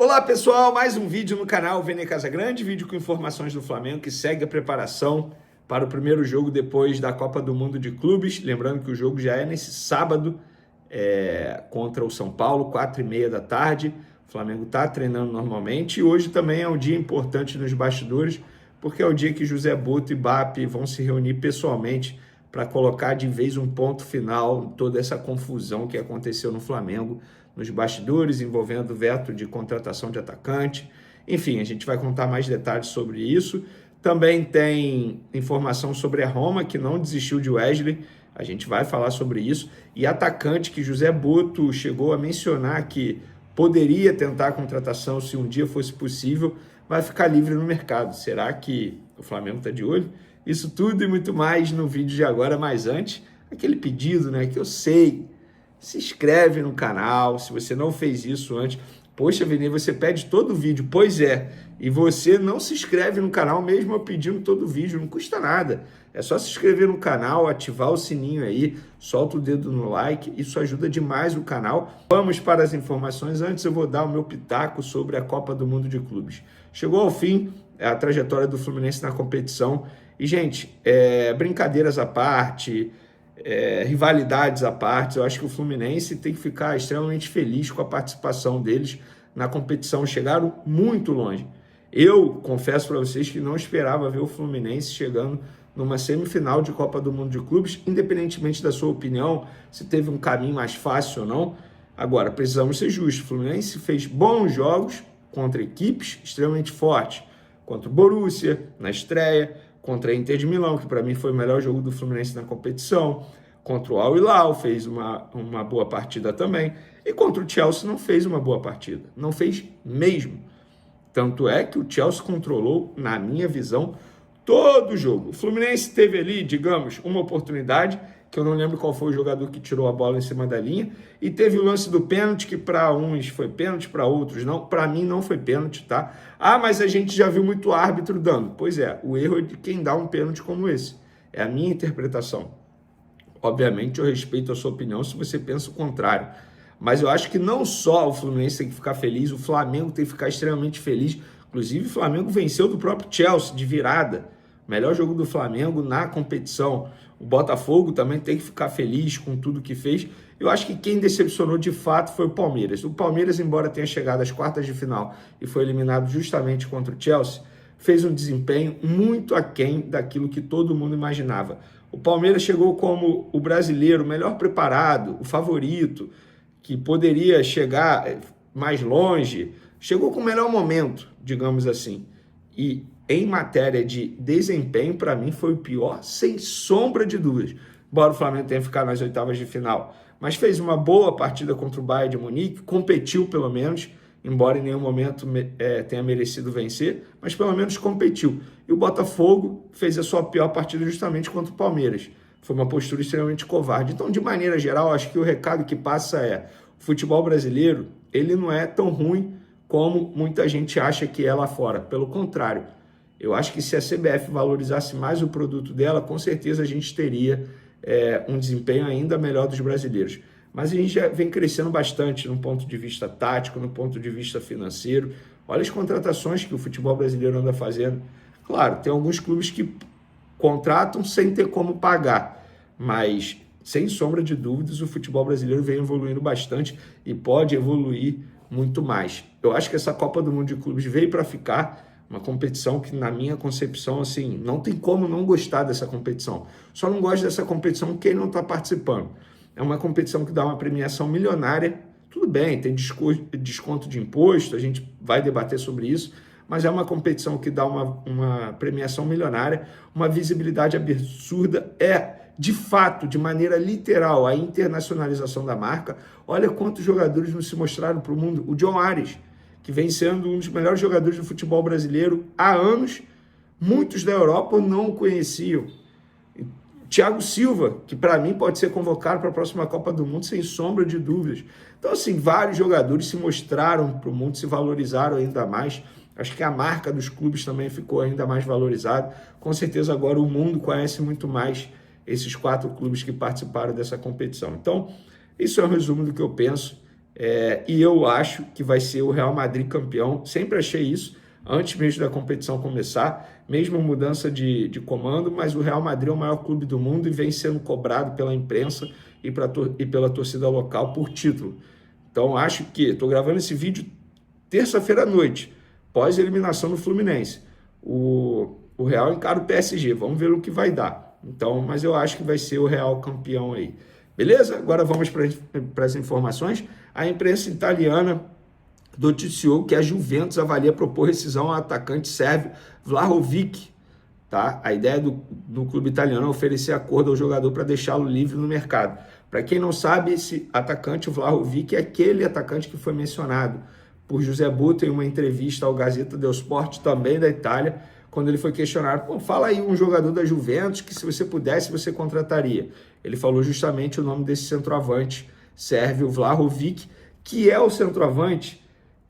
Olá pessoal, mais um vídeo no canal Vene Casagrande, vídeo com informações do Flamengo que segue a preparação para o primeiro jogo depois da Copa do Mundo de Clubes. Lembrando que o jogo já é nesse sábado contra o São Paulo, 4h30 da tarde. O Flamengo está treinando normalmente e hoje também é um dia importante nos bastidores, porque é o dia que José Botto e Bappi vão se reunir pessoalmente para colocar de vez um ponto final em toda essa confusão que aconteceu no Flamengo, nos bastidores, envolvendo veto de contratação de atacante. Enfim, a gente vai contar mais detalhes sobre isso. Também tem informação sobre a Roma, que não desistiu de Wesley. A gente vai falar sobre isso. E atacante que José Botto chegou a mencionar que poderia tentar a contratação se um dia fosse possível, vai ficar livre no mercado. Será que o Flamengo está de olho? Isso tudo e muito mais no vídeo de agora, mas antes, aquele pedido, né, que eu sei, se inscreve no canal, se você não fez isso antes. Poxa, Vini, você pede todo o vídeo, pois é, e você não se inscreve no canal mesmo eu pedindo todo o vídeo, não custa nada. É só se inscrever no canal, ativar o sininho aí, solta o dedo no like, isso ajuda demais o canal. Vamos para as informações. Antes eu vou dar o meu pitaco sobre a Copa do Mundo de Clubes. Chegou ao fim a trajetória do Fluminense na competição e, gente, brincadeiras à parte, rivalidades à parte, eu acho que o Fluminense tem que ficar extremamente feliz com a participação deles na competição. Chegaram muito longe. Eu confesso para vocês que não esperava ver o Fluminense chegando numa semifinal de Copa do Mundo de Clubes, independentemente da sua opinião, se teve um caminho mais fácil ou não. Agora, precisamos ser justos. O Fluminense fez bons jogos contra equipes extremamente fortes, contra o Borussia na estreia, contra a Inter de Milão, que para mim foi o melhor jogo do Fluminense na competição, contra o Al Hilal, fez uma boa partida também, e contra o Chelsea não fez uma boa partida, não fez mesmo. Tanto é que o Chelsea controlou, na minha visão, todo o jogo. O Fluminense teve ali, digamos, uma oportunidade, que eu não lembro qual foi o jogador que tirou a bola em cima da linha, e teve o lance do pênalti, que para uns foi pênalti, para outros não. Para mim não foi pênalti, tá? Ah, mas a gente já viu muito árbitro dando. Pois é, o erro é de quem dá um pênalti como esse. É a minha interpretação. Obviamente eu respeito a sua opinião se você pensa o contrário. Mas eu acho que não só o Fluminense tem que ficar feliz, o Flamengo tem que ficar extremamente feliz. Inclusive o Flamengo venceu do próprio Chelsea de virada. Melhor jogo do Flamengo na competição. O Botafogo também tem que ficar feliz com tudo que fez. Eu acho que quem decepcionou de fato foi o Palmeiras. O Palmeiras, embora tenha chegado às quartas de final e foi eliminado justamente contra o Chelsea, fez um desempenho muito aquém daquilo que todo mundo imaginava. O Palmeiras chegou como o brasileiro melhor preparado, o favorito, que poderia chegar mais longe. Chegou com o melhor momento, digamos assim. E em matéria de desempenho, para mim foi o pior, sem sombra de dúvidas. Embora o Flamengo tenha ficado nas oitavas de final, mas fez uma boa partida contra o Bayern de Munique, competiu pelo menos, embora em nenhum momento tenha merecido vencer, mas pelo menos competiu. E o Botafogo fez a sua pior partida justamente contra o Palmeiras. Foi uma postura extremamente covarde. Então, de maneira geral, acho que o recado que passa é: o futebol brasileiro, ele não é tão ruim como muita gente acha que é lá fora. Pelo contrário, eu acho que se a CBF valorizasse mais o produto dela, com certeza a gente teria um desempenho ainda melhor dos brasileiros. Mas a gente já vem crescendo bastante no ponto de vista tático, no ponto de vista financeiro. Olha as contratações que o futebol brasileiro anda fazendo. Claro, tem alguns clubes que contratam sem ter como pagar, mas sem sombra de dúvidas o futebol brasileiro vem evoluindo bastante e pode evoluir muito mais. Eu acho que essa Copa do Mundo de Clubes veio para ficar. Uma competição que, na minha concepção, assim, não tem como não gostar dessa competição. Só não gosto dessa competição quem não está participando. É uma competição que dá uma premiação milionária. Tudo bem, tem desconto de imposto, a gente vai debater sobre isso, mas é uma competição que dá uma premiação milionária, uma visibilidade absurda. De fato, de maneira literal, a internacionalização da marca. Olha quantos jogadores nos se mostraram para o mundo. O John Ares, que vem sendo um dos melhores jogadores do futebol brasileiro há anos, muitos da Europa não o conheciam. Thiago Silva, que para mim pode ser convocado para a próxima Copa do Mundo, sem sombra de dúvidas. Então, assim, vários jogadores se mostraram para o mundo, se valorizaram ainda mais. Acho que a marca dos clubes também ficou ainda mais valorizada. Com certeza agora o mundo conhece muito mais esses 4 clubes que participaram dessa competição. Então, isso é um resumo do que eu penso. E eu acho que vai ser o Real Madrid campeão. Sempre achei isso, antes mesmo da competição começar, mesmo mudança de comando, mas o Real Madrid é o maior clube do mundo e vem sendo cobrado pela imprensa e pela torcida local por título. Então acho que, estou gravando esse vídeo terça-feira à noite, pós-eliminação do Fluminense. O Real encara o PSG, vamos ver o que vai dar. Então, mas eu acho que vai ser o Real campeão aí. Beleza? Agora vamos para as informações. A imprensa italiana noticiou que a Juventus avalia propor rescisão ao atacante sérvio Vlahovic. Tá? A ideia do clube italiano é oferecer acordo ao jogador para deixá-lo livre no mercado. Para quem não sabe, esse atacante, o Vlahovic, é aquele atacante que foi mencionado por José Butto em uma entrevista ao Gazzetta dello Sport, também da Itália, quando ele foi questionado, pô, fala aí um jogador da Juventus que se você pudesse, você contrataria. Ele falou justamente o nome desse centroavante sérvio, Vlahovic, que é o centroavante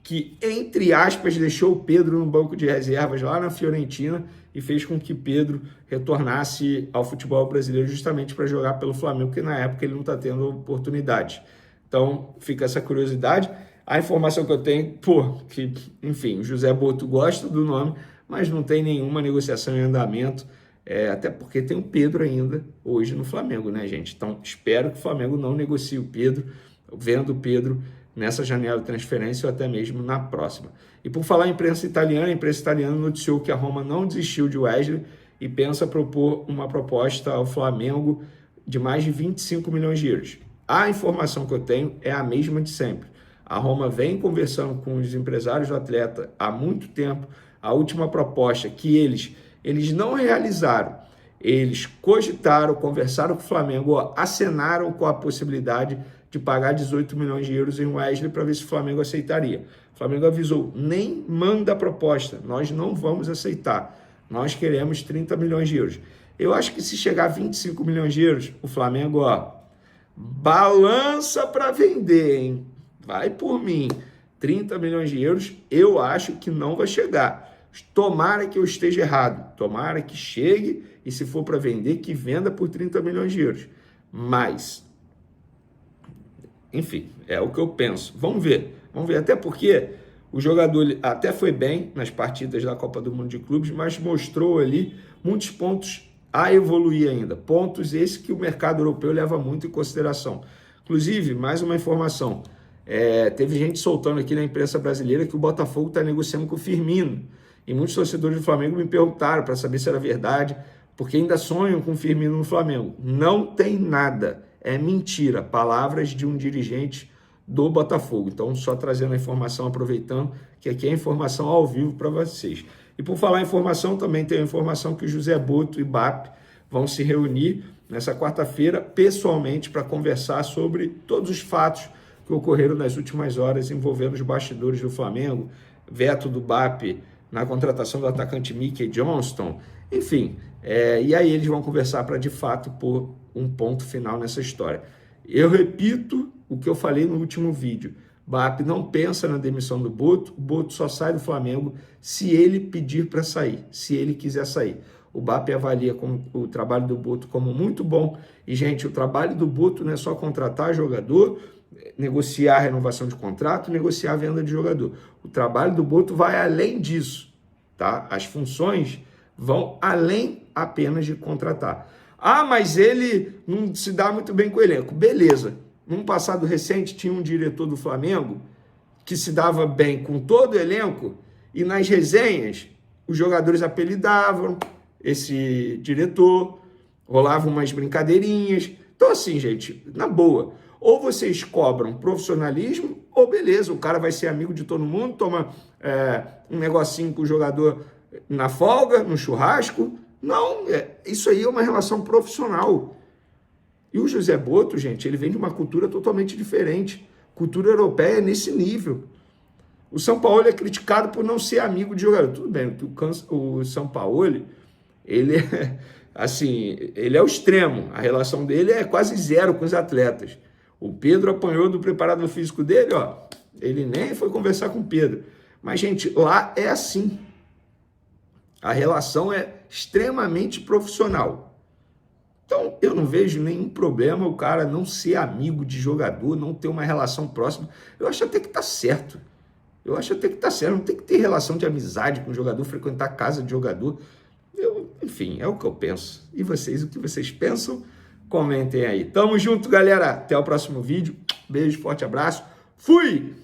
que, entre aspas, deixou o Pedro no banco de reservas lá na Fiorentina e fez com que Pedro retornasse ao futebol brasileiro justamente para jogar pelo Flamengo, porque na época ele não está tendo oportunidade. Então, fica essa curiosidade. A informação que eu tenho, que, enfim, o José Botto gosta do nome, mas não tem nenhuma negociação em andamento, até porque tem o Pedro ainda hoje no Flamengo, né, gente? Então, espero que o Flamengo não negocie o Pedro, vendo o Pedro nessa janela de transferência ou até mesmo na próxima. E por falar em imprensa italiana, a imprensa italiana noticiou que a Roma não desistiu de Wesley e pensa propor uma proposta ao Flamengo de mais de 25 milhões de euros. A informação que eu tenho é a mesma de sempre. A Roma vem conversando com os empresários do atleta há muito tempo. A última proposta que eles não realizaram, eles cogitaram, conversaram com o Flamengo, acenaram com a possibilidade de pagar 18 milhões de euros em Wesley para ver se o Flamengo aceitaria. O Flamengo avisou, nem manda a proposta, nós não vamos aceitar, nós queremos 30 milhões de euros. Eu acho que se chegar a 25 milhões de euros, o Flamengo, balança para vender, hein? Vai por mim, 30 milhões de euros, eu acho que não vai chegar. Tomara que eu esteja errado, tomara que chegue e se for para vender, que venda por 30 milhões de euros. Mas, enfim, é o que eu penso. Vamos ver, até porque o jogador até foi bem nas partidas da Copa do Mundo de Clubes, mas mostrou ali muitos pontos a evoluir ainda. Pontos esses que o mercado europeu leva muito em consideração. Inclusive, mais uma informação, teve gente soltando aqui na imprensa brasileira que o Botafogo está negociando com o Firmino. E muitos torcedores do Flamengo me perguntaram para saber se era verdade, porque ainda sonham com o Firmino no Flamengo. Não tem nada, é mentira, palavras de um dirigente do Botafogo. Então, só trazendo a informação, aproveitando que aqui é informação ao vivo para vocês. E por falar em informação, também tem a informação que o José Botto e BAP vão se reunir nessa quarta-feira, pessoalmente, para conversar sobre todos os fatos que ocorreram nas últimas horas envolvendo os bastidores do Flamengo, veto do BAP na contratação do atacante Mickey Johnston, enfim, e aí eles vão conversar para, de fato, pôr um ponto final nessa história. Eu repito o que eu falei no último vídeo, BAP não pensa na demissão do Botto, o Botto só sai do Flamengo se ele pedir para sair, se ele quiser sair. O BAP avalia o trabalho do Botto como muito bom, e, gente, o trabalho do Botto não é só contratar jogador, negociar a renovação de contrato, negociar a venda de jogador. O trabalho do Botto vai além disso, tá? As funções vão além apenas de contratar. Mas ele não se dá muito bem com o elenco. Beleza. Num passado recente tinha um diretor do Flamengo que se dava bem com todo o elenco e nas resenhas os jogadores apelidavam esse diretor, rolavam umas brincadeirinhas. Então assim, gente, na boa, ou vocês cobram profissionalismo, ou beleza, o cara vai ser amigo de todo mundo, toma um negocinho com o jogador na folga, no churrasco. Não, isso aí é uma relação profissional. E o José Botto, gente, ele vem de uma cultura totalmente diferente. Cultura europeia é nesse nível. O Sampaoli é criticado por não ser amigo de jogador. Tudo bem, o Sampaoli, ele é, assim, ele é o extremo. A relação dele é quase zero com os atletas. O Pedro apanhou do preparador físico dele, ele nem foi conversar com o Pedro. Mas, gente, lá é assim. A relação é extremamente profissional. Então, eu não vejo nenhum problema o cara não ser amigo de jogador, não ter uma relação próxima. Eu acho até que tá certo. Eu acho até que tá certo. Não tem que ter relação de amizade com o jogador, frequentar a casa de jogador. Enfim, é o que eu penso. E vocês, o que vocês pensam? Comentem aí. Tamo junto, galera. Até o próximo vídeo. Beijo, forte abraço. Fui!